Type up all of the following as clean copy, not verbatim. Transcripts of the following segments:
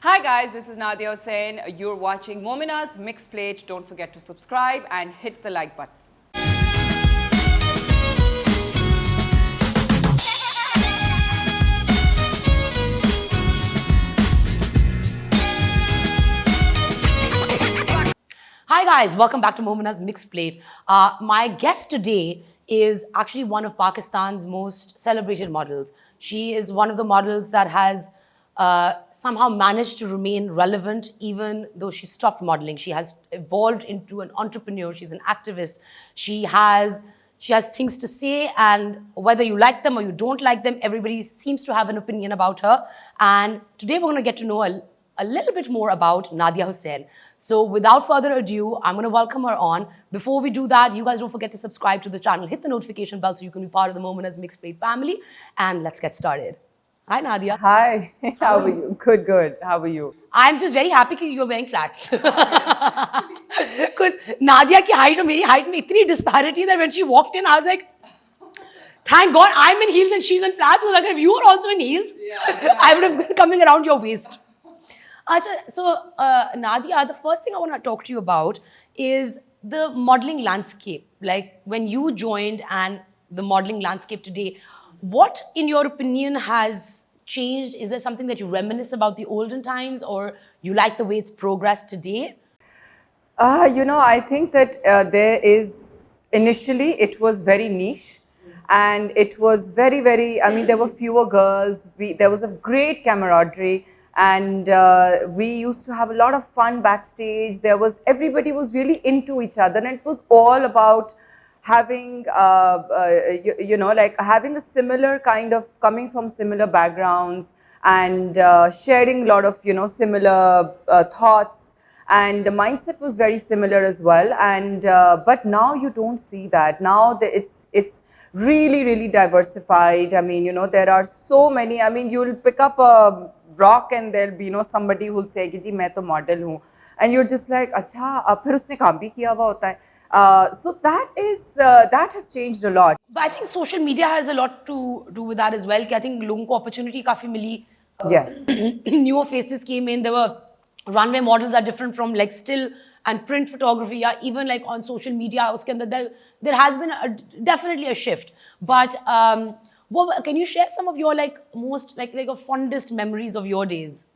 Hi guys, this is Nadia Hussain. You're watching Momina's Mixed Plate. Don't forget to subscribe and hit the like button. Hi guys, welcome back to Momina's Mixed Plate. My guest today is actually one of Pakistan's most celebrated models. She is one of the models that has somehow managed to remain relevant even though she stopped modeling. She has evolved into an entrepreneur. She's an activist. She has things to say, and whether you like them or you don't like them, everybody seems to have an opinion about her. And today we're going to get to know a little bit more about Nadia Hussain. So without further ado, I'm going to welcome her on. Before we do that, you guys don't forget to subscribe to the channel, hit the notification bell so you can be part of the Momina's Mixed Plate family, and let's get started. Hi, Nadia. Hi, how are you? Good. How are you? I'm just very happy that you're wearing flats. Because Nadia ki height and my height mein itni disparity that when she walked in, I was like, thank God I'm in heels and she's in flats. So like, if you were also in heels, I would have been coming around your waist. So, Nadia, the first thing I want to talk to you about is the modeling landscape. Like when you joined and the modeling landscape today, what, in your opinion, has changed? Is there something that you reminisce about the olden times, or you like the way it's progressed today? I think that initially it was very niche and it was very, there were fewer girls. There was a great camaraderie. And we used to have a lot of fun backstage. Everybody was really into each other, and it was all about having, having a similar kind of, coming from similar backgrounds and sharing a lot of, similar thoughts. And the mindset was very similar as well. And but now you don't see that. Now it's really diversified. I mean, there are so many. I mean, you'll pick up a rock and there'll be somebody who'll say कि जी मैं तो model हूँ, and you're just like अच्छा फिर उसने काम भी किया हुआ होता है. So that has changed a lot. But I think social media has a lot to do with that as well. I think लोगों को opportunity काफी मिली. Yes. Newer faces came in. There were runway models are different from like still and print photography. Yeah, even like on social media, uske andar there has been definitely a shift. But can you share some of your like most like fondest memories of your days?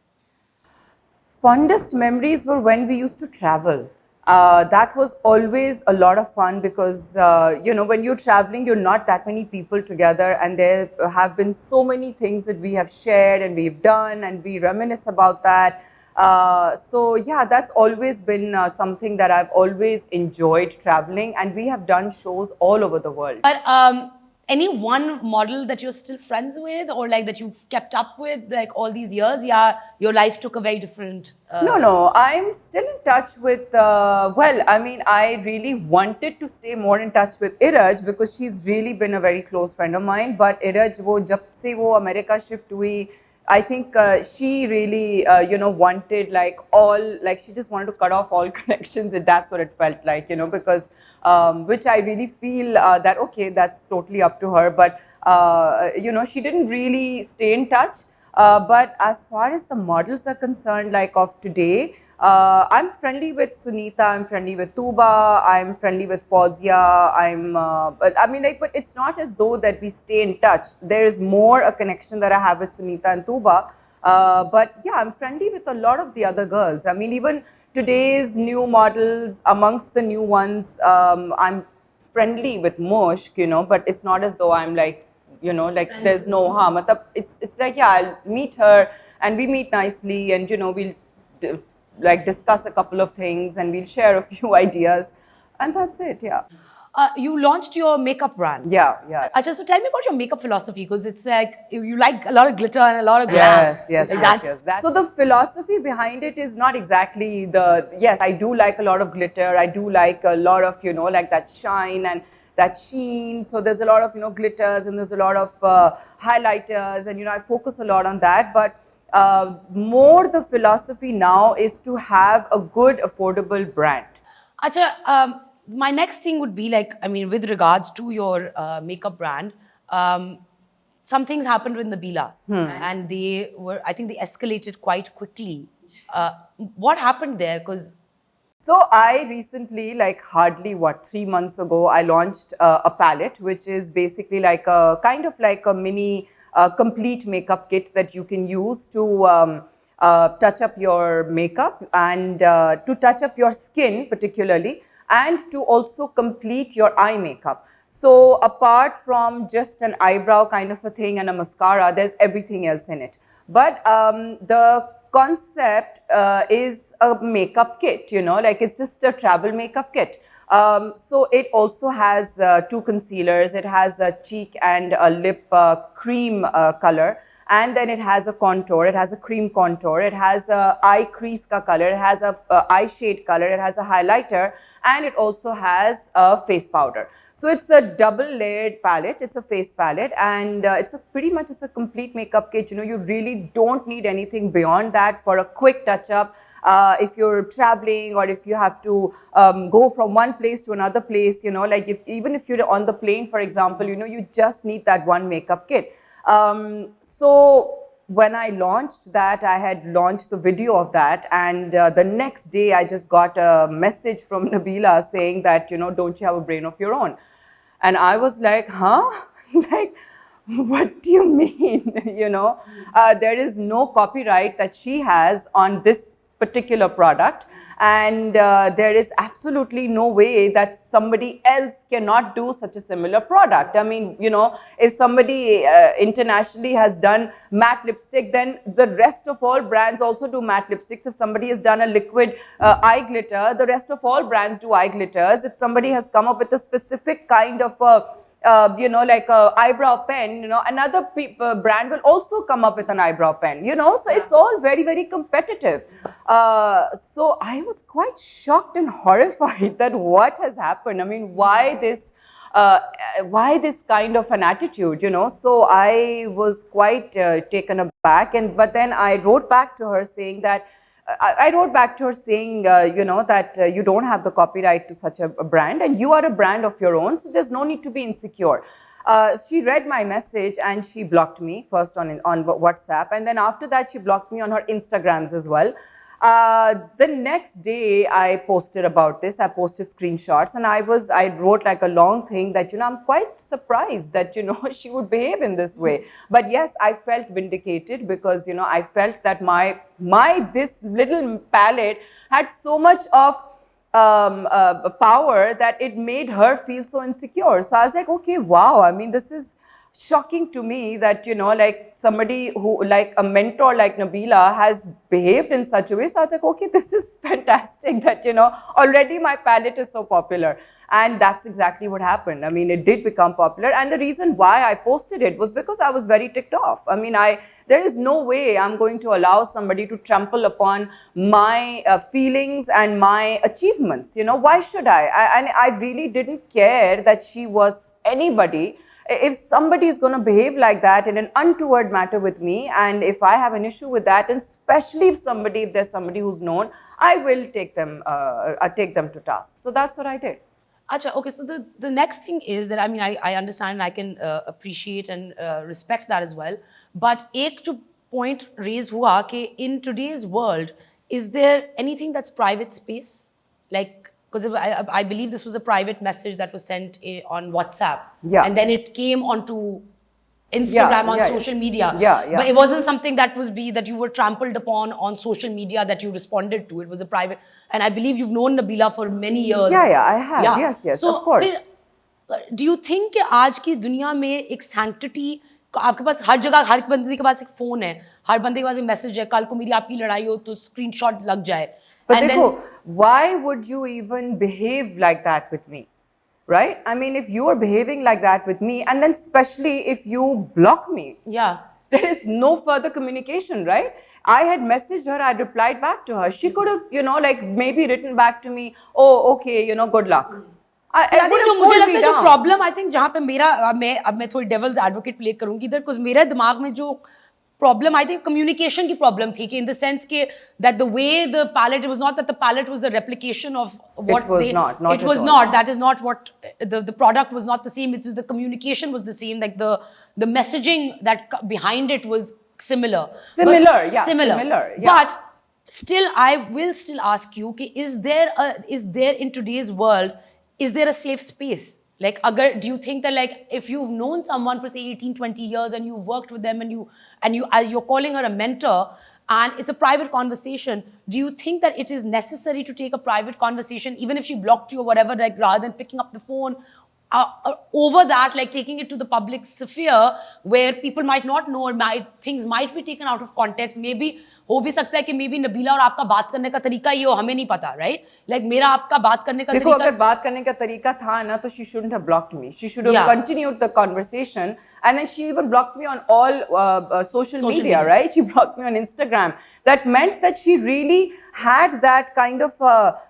Fondest memories were when we used to travel. That was always a lot of fun because, when you're traveling, you're not that many people together, and there have been so many things that we have shared and we've done, and we reminisce about that. So yeah, that's always been something that I've always enjoyed, traveling, and we have done shows all over the world. But any one model that you're still friends with, or like that you've kept up with like all these years? Yeah, your life took a very different... No, I'm still in touch with, I mean, I really wanted to stay more in touch with Iraj because she's really been a very close friend of mine. But Iraj, jab se wo America shift hui, I think she really, wanted she just wanted to cut off all connections, and that's what it felt like, because, which I really feel that, okay, that's totally up to her. But, she didn't really stay in touch. But as far as the models are concerned, like of today, I'm friendly with Sunita, I'm friendly with Tuba, I'm friendly with Fauzia, but it's not as though that we stay in touch. There is more a connection that I have with Sunita and Tuba. But yeah, I'm friendly with a lot of the other girls. I mean, even today's new models, amongst the new ones, I'm friendly with Mushk, but it's not as though I'm like, there's no harm. It's like, yeah, I'll meet her and we meet nicely, and, we'll discuss a couple of things and we'll share a few ideas, and that's it. Yeah. You launched your makeup brand. Yeah. So tell me about your makeup philosophy, because it's like you like a lot of glitter and a lot of glam. Yes. So the philosophy behind it is not exactly yes, I do like a lot of glitter. I do like a lot of, like that shine and that sheen. So there's a lot of, glitters, and there's a lot of highlighters, and, I focus a lot on that. But more the philosophy now is to have a good, affordable brand. Acha, my next thing would be like, I mean, with regards to your makeup brand, some things happened with Nabila, and I think they escalated quite quickly. What happened there? Because So I recently, like hardly 3 months ago, I launched a palette, which is basically like a kind of like a mini complete makeup kit that you can use to touch up your makeup and to touch up your skin particularly, and to also complete your eye makeup. So apart from just an eyebrow kind of a thing and a mascara, there's everything else in it. But the concept is a makeup kit, like it's just a travel makeup kit. So it also has two concealers. It has a cheek and a lip cream color. And then it has a contour. It has a cream contour. It has a eye crease ka color. It has a eye shade color. It has a highlighter. And it also has a face powder. So it's a double layered palette. It's a face palette, and it's a complete makeup kit. You really don't need anything beyond that for a quick touch up. If you're traveling, or if you have to go from one place to another place, like even if you're on the plane, for example, you just need that one makeup kit. So when I launched that, I had launched the video of that, and the next day I just got a message from Nabila saying that, don't you have a brain of your own? And I was like, huh? Like, what do you mean? There is no copyright that she has on this particular product, and there is absolutely no way that somebody else cannot do such a similar product. I mean, if somebody internationally has done matte lipstick, then the rest of all brands also do matte lipsticks. If somebody has done a liquid eye glitter, the rest of all brands do eye glitters. If somebody has come up with a specific kind of a like a eyebrow pen, another brand will also come up with an eyebrow pen, so it's all very, very competitive. So I was quite shocked and horrified that what has happened. I mean, why this kind of an attitude, So I was quite taken aback, but then I wrote back to her saying that, I wrote back to her saying, that you don't have the copyright to such a brand, and you are a brand of your own, so there's no need to be insecure. She read my message and she blocked me first on WhatsApp, and then after that she blocked me on her Instagrams as well. The next day I posted about this. I posted screenshots, and I wrote like a long thing that, I'm quite surprised that, she would behave in this way. But yes, I felt vindicated because, I felt that this little palette had so much of power that it made her feel so insecure. So I was like, okay, wow. I mean, this is shocking to me that, like somebody who, like a mentor like Nabila, has behaved in such a way. So I was like, okay, this is fantastic that, already my palette is so popular. And that's exactly what happened. I mean, it did become popular. And the reason why I posted it was because I was very ticked off. I mean, there is no way I'm going to allow somebody to trample upon my feelings and my achievements. Why should and I really didn't care that she was anybody. If somebody is going to behave like that in an untoward matter with me, and if I have an issue with that, and especially if there's somebody who's known, I will take them to task. So that's what I did. Acha, okay, so the next thing is that, I mean, I understand and I can appreciate and respect that as well. But एक जो point raise हुआ कि in today's world, is there anything that's private space? Like, because I believe this was a private message that was sent on WhatsApp. Yeah. And then it came onto Instagram, on social media. Yeah. But it wasn't something that you were trampled upon on social media that you responded to. It was a private, and I believe you've known Nabila for many years. Yeah, I have. Yeah. Yes, So, of course. Do you think कि आज की दुनिया में एक sanctity, आपके पास हर जगह हर बंदे के पास एक फोन है, हर बंदे के पास एक मैसेज है, कल को मेरी आपकी लड़ाई हो तो स्क्रीनशॉट लग जाए. But देखो, why would you even behave like that with me? Right? I mean, if you are behaving like that with me, and then especially if you block me, there is no further communication, right? I had messaged her, I replied back to her. She could have, like maybe written back to me, oh, okay, good luck. I think जो मुझे लगता है जो problem, I think जहाँ पे मैं थोड़ी devil's advocate play करूंगी इधर, बिकॉज मेरे दिमाग में जो problem, I think communication ki problem thi, in the sense that the way the palette, it was not that the palette was the replication of what It was they, not it at was all. not, that is not what, the product was not the same, it's just the communication was the same, like the messaging that behind it was similar. Similar, But, yeah, similar, yeah. But still, I will still ask you, is there in today's world, is there a safe space? Like, do you think that, like, if you've known someone for say 18, 20 years and you've worked with them, and you're calling her a mentor, and it's a private conversation, do you think that it is necessary to take a private conversation, even if she blocked you or whatever, like, rather than picking up the phone, over that, like taking it to the public sphere where people might not know, or things might be taken out of context? Maybe हो भी सकता है कि maybe Nabila और आपका बात करने का तरीका ये हो, हमें नहीं पता, right? Like मेरा आपका बात करने का देखो, तरीका, अगर बात करने का तरीका था ना, तो she shouldn't have blocked me. She should have Yeah. continued the conversation, and then she even blocked me on all social media, right? She blocked me on Instagram. That meant that she really had that kind of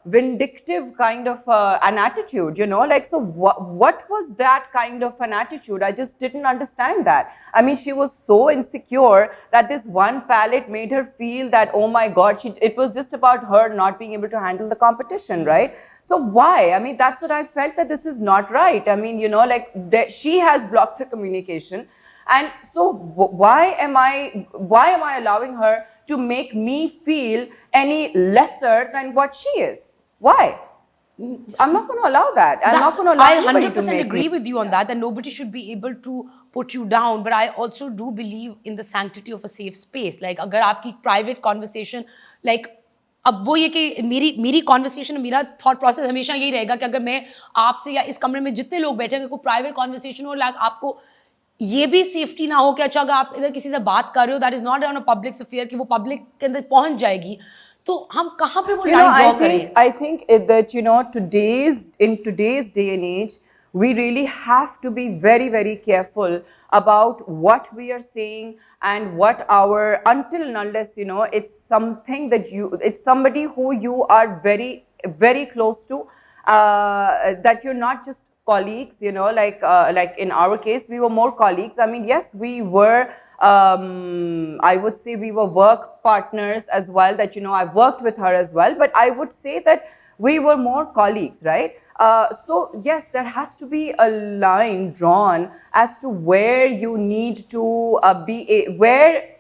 vindictive kind of an attitude, you know? Like, so what was that kind of an attitude? I just didn't understand that. I mean, she was so insecure that this one palette made her feel that, oh my God, it was just about her not being able to handle the competition, right? So why? I mean, that's what I felt, that this is not right. I mean, you know, like she has blocked the communication. And so why am I allowing her to make me feel any lesser than what she is? Why? I'm not going to allow that. I'm not going to allow I anybody to 100% make agree me. with you on that nobody should be able to put you down. But I also do believe in the sanctity of a safe space. Like, अगर आपकी private conversation, like, अब वो ये कि मेरी conversation, मेरा thought process हमेशा यही रहेगा कि अगर मैं आपसे या इस कमरे में जितने लोग बैठे हैं, कोई प्राइवेट कॉन्वर्सेशन हो, लाइक आपको ये भी सेफ्टी ना हो कि अच्छा अगर आप इधर किसी से बात कर रहे हो, that is not on a public sphere, कि वो पब्लिक के अंदर पहुंच जाएगी, तो हम कहाँ पे वो लाइन ड्रॉ करें? I think that, you know, in today's day and age, we really have to be very, very careful about what we are saying and what until and unless, you know, it's something that it's somebody who you are very, very close to, that you're not just colleagues, you know, like in our case, we were more colleagues. I mean, yes, we were, I would say we were work partners as well, that, you know, I worked with her as well, but I would say that we were more colleagues, right? So yes, there has to be a line drawn as to where you need to where,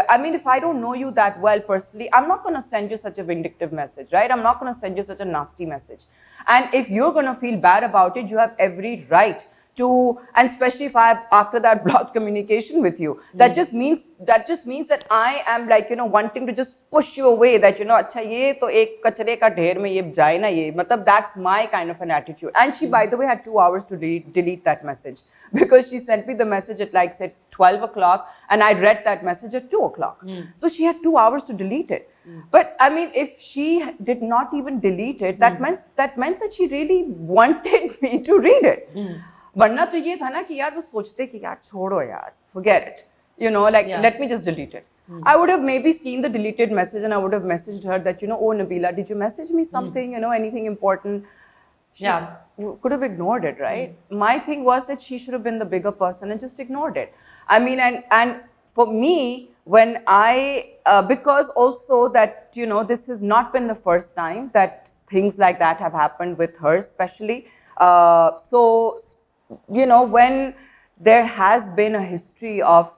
I mean, if I don't know you that well personally, I'm not going to send you such a vindictive message, right? I'm not going to send you such a nasty message. And if you're going to feel bad about it, you have every right to, and especially if I have after that blocked communication with you, that just means that I am, like, you know, wanting to just push you away, that, you know, acha ye to ek kachre ka dher mein ye jaye na ye, matlab that's my kind of an attitude. And she, by the way, had 2 hours to delete that message, because she sent me the message at, like, say 12 o'clock, and I read that message at 2 o'clock. So she had 2 hours to delete it. But I mean, if she did not even delete it, that meant that she really wanted me to read it. वरना तो ये था ना कि यार वो सोचते कि यार छोड़ो यार, forget it, you know, like, let me just delete it. I would have maybe seen the deleted message, and I would have messaged her that, you know, oh Nabila, did you message me something, you know, anything important? She could have ignored it, right? My thing was that she should have been the bigger person and just ignored it. I mean, and for me, when because also that, you know, this has not been the first time that things like that have happened with her, especially. So, you know, when there has been a history of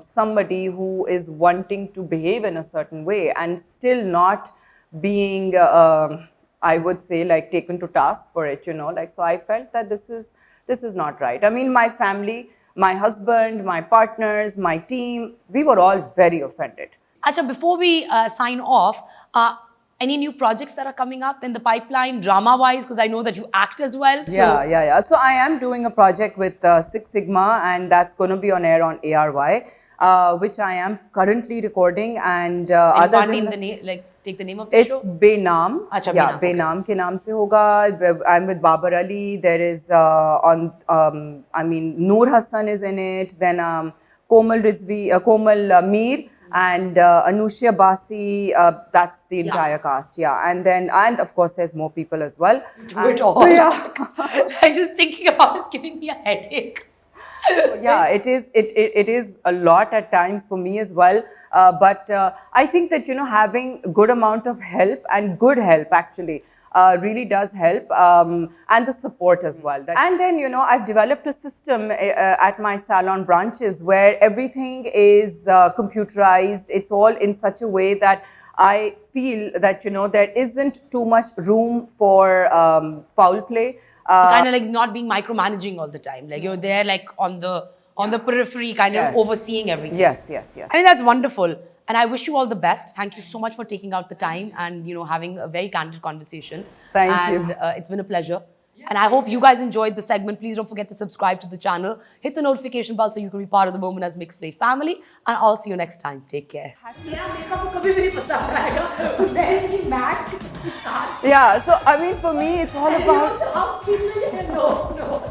somebody who is wanting to behave in a certain way and still not being, I would say, like, taken to task for it, you know, like, so I felt that this is not right. I mean, my family, my husband, my partners, my team, we were all very offended. Acha, before we sign off, any new projects that are coming up in the pipeline, drama-wise? Because I know that you act as well. So. Yeah. So I am doing a project with Six Sigma, and that's going to be on air on ARY, which I am currently recording. And other than name the name, like, take the name of the show. It's Benam. Achha, yeah, Benam ke naam se hoga. I'm with Babar Ali. There is I mean, Noor Hassan is in it. Then Komal Mir. And Anushya Basi, that's the entire cast, and of course there's more people as well. Do it all. So, yeah. I'm just thinking about it's giving me a headache. Yeah, it is a lot at times for me as well. But I think that, having good amount of help and good help actually really does help, and the support as well. And then, I've developed a system at my salon branches where everything is computerized. It's all in such a way that I feel that, there isn't too much room for foul play. Kind of like not being micromanaging all the time. Like you're there, like on the periphery, kind of Yes. overseeing everything. Yes, yes, yes. I mean, that's wonderful. And I wish you all the best. Thank you so much for taking out the time and having a very candid conversation. Thank you. And it's been a pleasure. And I hope you guys enjoyed the segment. Please don't forget to subscribe to the channel. Hit the notification bell so you can be part of the Momina's Mixed Plate family. And I'll see you next time. Take care. Yeah, so I mean, for me, it's all about. No, no.